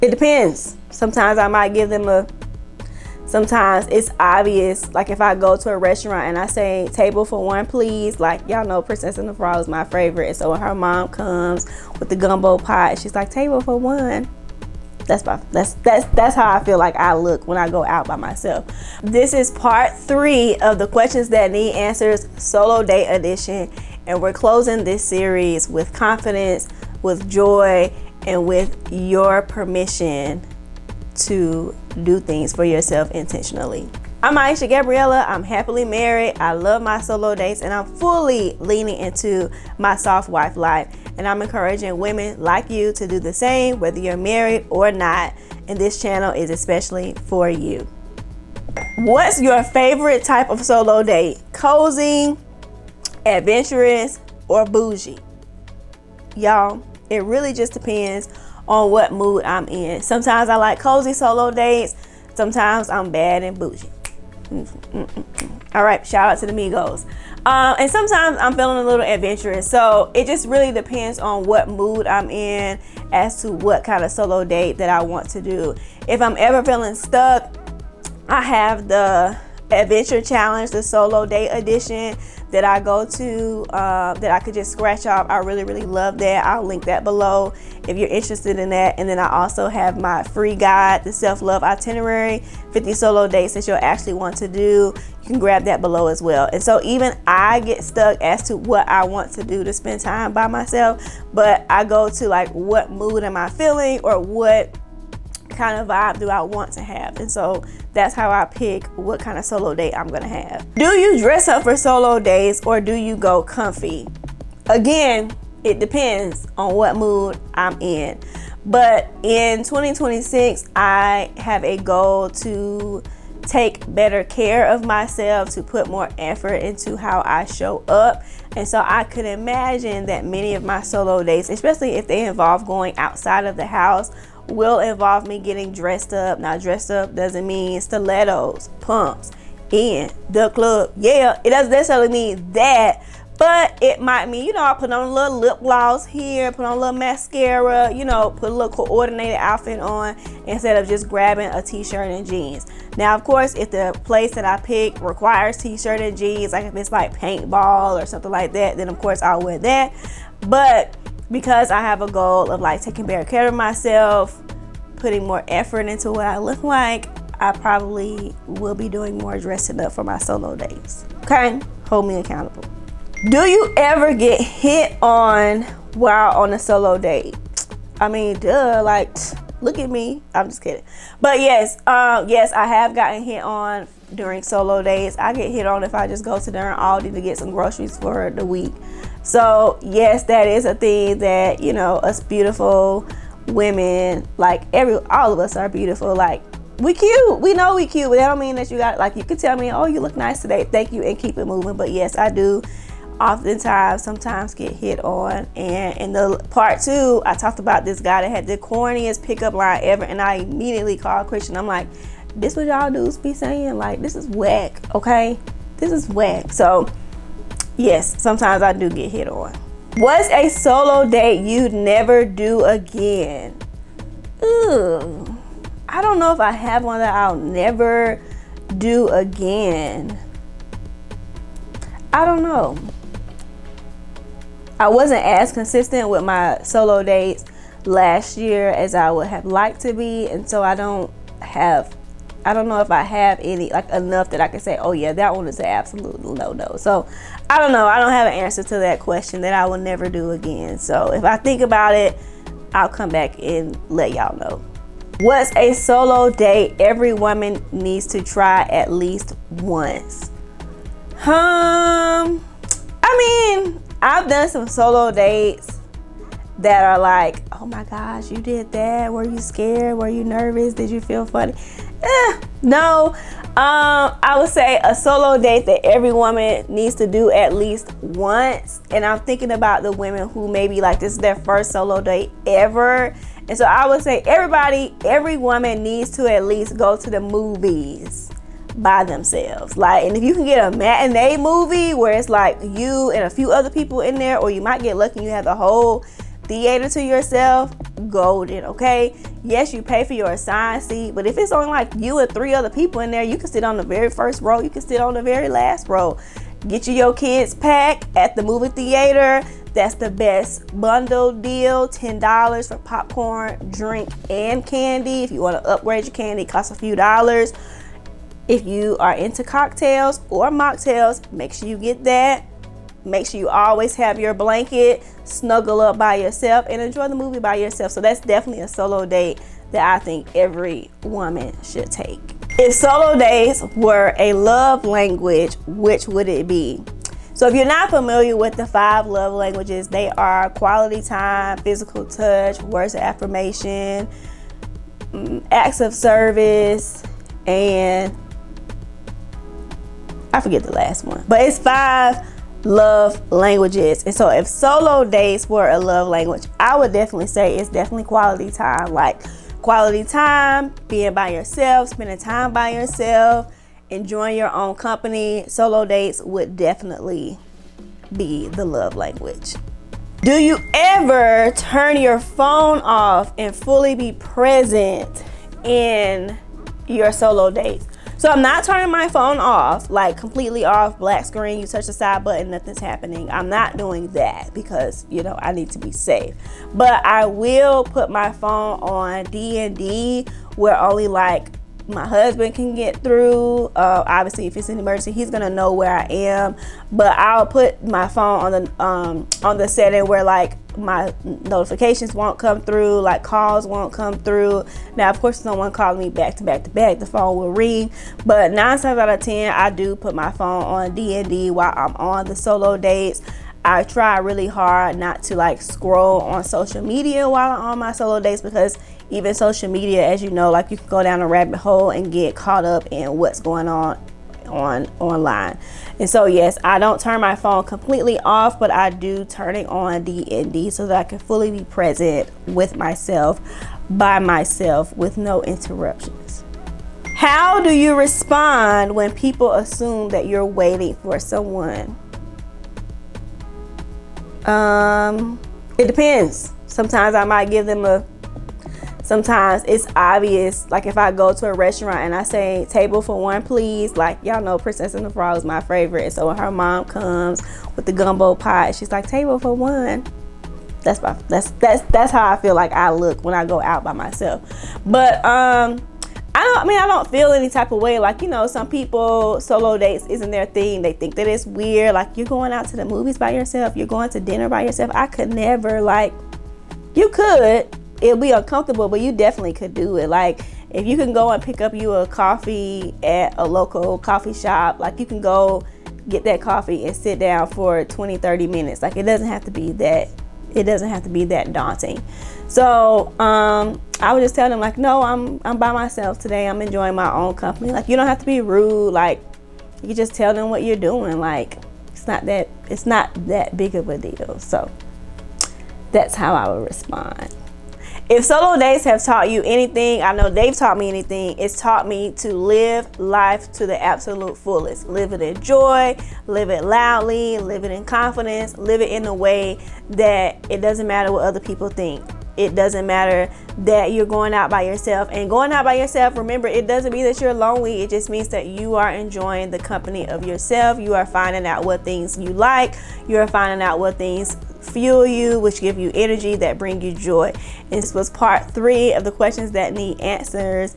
It depends. Sometimes I might give them a, sometimes it's obvious. Like if I go to a restaurant and I say table for one please, like y'all know Princess and the Frog is my favorite, and so when her mom comes with the gumbo pot, she's like table for one. That's how I feel like I look when I go out by myself. This is part 3 of the questions that need answers solo date edition, and we're closing this series with confidence, with joy, and with your permission to do things for yourself intentionally. I'm Aisha Gabriella. I'm happily married. I love my solo dates, and I'm fully leaning into my soft wife life. And I'm encouraging women like you to do the same, whether you're married or not. And this channel is especially for you. What's your favorite type of solo date? Cozy, adventurous, or bougie? Y'all, it really just depends on what mood I'm in. Sometimes I like cozy solo dates. Sometimes I'm bad and bougie. All right, shout out to the Migos. And sometimes I'm feeling a little adventurous. So it just really depends on what mood I'm in as to what kind of solo date that I want to do. If I'm ever feeling stuck, I have the adventure challenge, the solo date edition that I go to, that I could just scratch off. I really love that. I'll link that below if you're interested in that. And then I also have my free guide, the self-love itinerary, 50 solo dates that you'll actually want to do. You can grab that below as well. And so even I get stuck as to what I want to do to spend time by myself, but I go to like, what mood am I feeling, or what kind of vibe do I want to have? And so that's how I pick what kind of solo date I'm gonna have. Do you dress up for solo dates, or do you go comfy? Again, it depends on what mood I'm in. But in 2026, I have a goal to take better care of myself, to put more effort into how I show up. And so I could imagine that many of my solo dates, especially if they involve going outside of the house, will involve me getting dressed up. Now, dressed up doesn't mean stilettos, pumps, in the club. Yeah, it doesn't necessarily mean that, but it might mean, you know, I put on a little lip gloss here, put on a little mascara, you know, put a little coordinated outfit on instead of just grabbing a t-shirt and jeans. Now, of course, if the place that I pick requires t-shirt and jeans, like if it's like paintball or something like that, then of course I'll wear that. But because I have a goal of like taking better care of myself, putting more effort into what I look like, I probably will be doing more dressing up for my solo dates. Okay, hold me accountable. Do you ever get hit on while on a solo date? I mean, duh, like, look at me. I'm just kidding. But yes, I have gotten hit on during solo dates. I get hit on if I just go to darn Aldi to get some groceries for the week. So yes, that is a thing that, you know, us beautiful women, like all of us are beautiful. Like, we cute. We know we cute, but that don't mean that you got, like, you could tell me, oh, you look nice today, thank you, and keep it moving. But yes, I do oftentimes sometimes get hit on. And in the part 2, I talked about this guy that had the corniest pickup line ever, and I immediately called Christian. I'm like, this what y'all dudes be saying? Like, this is whack, okay? This is whack. So yes, sometimes I do get hit on. What's a solo date you'd never do again? Ooh, I don't know if I have one that I'll never do again. I don't know. I wasn't as consistent with my solo dates last year as I would have liked to be, and so I don't know if I have any, like, enough that I can say, oh yeah, that one is an absolute no. So I don't know. I don't have an answer to that question that I will never do again. So if I think about it, I'll come back and let y'all know. What's a solo date every woman needs to try at least once? I mean, I've done some solo dates that are like, oh my gosh, you did that. Were you scared? Were you nervous? Did you feel funny? No. I would say a solo date that every woman needs to do at least once. And I'm thinking about the women who maybe like this is their first solo date ever. And so I would say every woman needs to at least go to the movies by themselves. Like, and if you can get a matinee movie where it's like you and a few other people in there, or you might get lucky and you have the whole theater to yourself, golden, okay? Yes, you pay for your assigned seat, but if it's only like you and 3 other people in there, you can sit on the very first row, you can sit on the very last row. Get you your kids pack at the movie theater. That's the best bundle deal. $10 for popcorn, drink, and candy. If you want to upgrade your candy, it costs a few dollars. If you are into cocktails or mocktails, make sure you get that. Make sure you always have your blanket, snuggle up by yourself, and enjoy the movie by yourself. So that's definitely a solo date that I think every woman should take. If solo dates were a love language, which would it be? So if you're not familiar with the 5 love languages, they are quality time, physical touch, words of affirmation, acts of service, and I forget the last one. But it's 5 love languages. And so if solo dates were a love language, I would definitely say it's definitely quality time. Like quality time, being by yourself, spending time by yourself, enjoying your own company. Solo dates would definitely be the love language. Do you ever turn your phone off and fully be present in your solo dates? So I'm not turning my phone off, like completely off, black screen, you touch the side button, nothing's happening. I'm not doing that because, you know, I need to be safe. But I will put my phone on D&D where only like my husband can get through. Obviously, if it's an emergency, he's gonna know where I am. But I'll put my phone on the setting where like my notifications won't come through, like calls won't come through. Now, of course, if someone calling me back to back to back, the phone will ring. But 9 times out of 10, I do put my phone on D&D while I'm on the solo dates. I try really hard not to like scroll on social media while I'm on my solo dates, because even social media, as you know, like you can go down a rabbit hole and get caught up in what's going on online. And so yes, I don't turn my phone completely off, but I do turn it on D&D so that I can fully be present with myself, by myself, with no interruptions. How do you respond when people assume that you're waiting for someone? It depends. Sometimes I might give them sometimes it's obvious, like if I go to a restaurant and I say table for 1 please, like y'all know Princess and the Frog is my favorite, and so when her mom comes with the gumbo pot, she's like table for 1. That's how I feel like I look when I go out by myself. But I don't feel any type of way. Like, you know, some people, solo dates isn't their thing. They think that it's weird. Like, you're going out to the movies by yourself, you're going to dinner by yourself. I could never. Like, you could, it'll be uncomfortable, but you definitely could do it. Like, if you can go and pick up you a coffee at a local coffee shop, like you can go get that coffee and sit down for 20-30 minutes. Like, it doesn't have to be that daunting. So I would just tell them, like, no, I'm by myself today, I'm enjoying my own company. Like, you don't have to be rude. Like, you just tell them what you're doing. Like, it's not that big of a deal. So that's how I would respond. If solo dates have taught you anything, I know they've taught me anything, it's taught me to live life to the absolute fullest. Live it in joy, live it loudly, live it in confidence, live it in a way that it doesn't matter what other people think. It doesn't matter that you're going out by yourself. And going out by yourself, remember, it doesn't mean that you're lonely. It just means that you are enjoying the company of yourself. You are finding out what things you like. You're finding out what things fuel you, which give you energy, that bring you joy. And this was part 3 of the questions that need answers,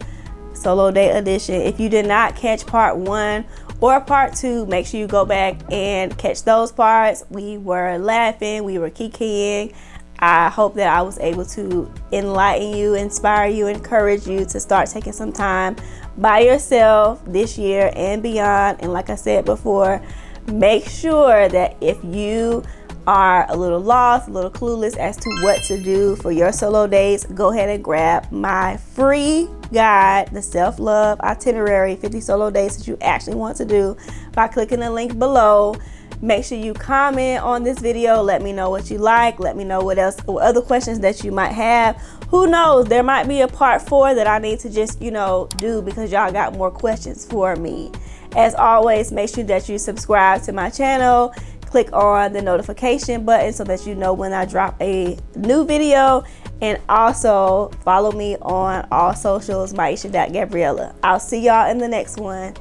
solo date edition. If you did not catch part 1 or part 2, make sure you go back and catch those parts. We were laughing, we were kikiing. I hope that I was able to enlighten you, inspire you, encourage you to start taking some time by yourself this year and beyond. And like I said before, make sure that if you are a little lost, a little clueless as to what to do for your solo dates, go ahead and grab my free guide, the Self-Love Itinerary, 50 solo dates that you actually want to do, by clicking the link below. Make sure you comment on this video. Let me know what you like. Let me know what other questions that you might have. Who knows, there might be a part 4 that I need to just, do, because y'all got more questions for me. As always, make sure that you subscribe to my channel. click on the notification button so that you know when I drop a new video. And also follow me on all socials, Maisha.Gabriella. I'll see y'all in the next one.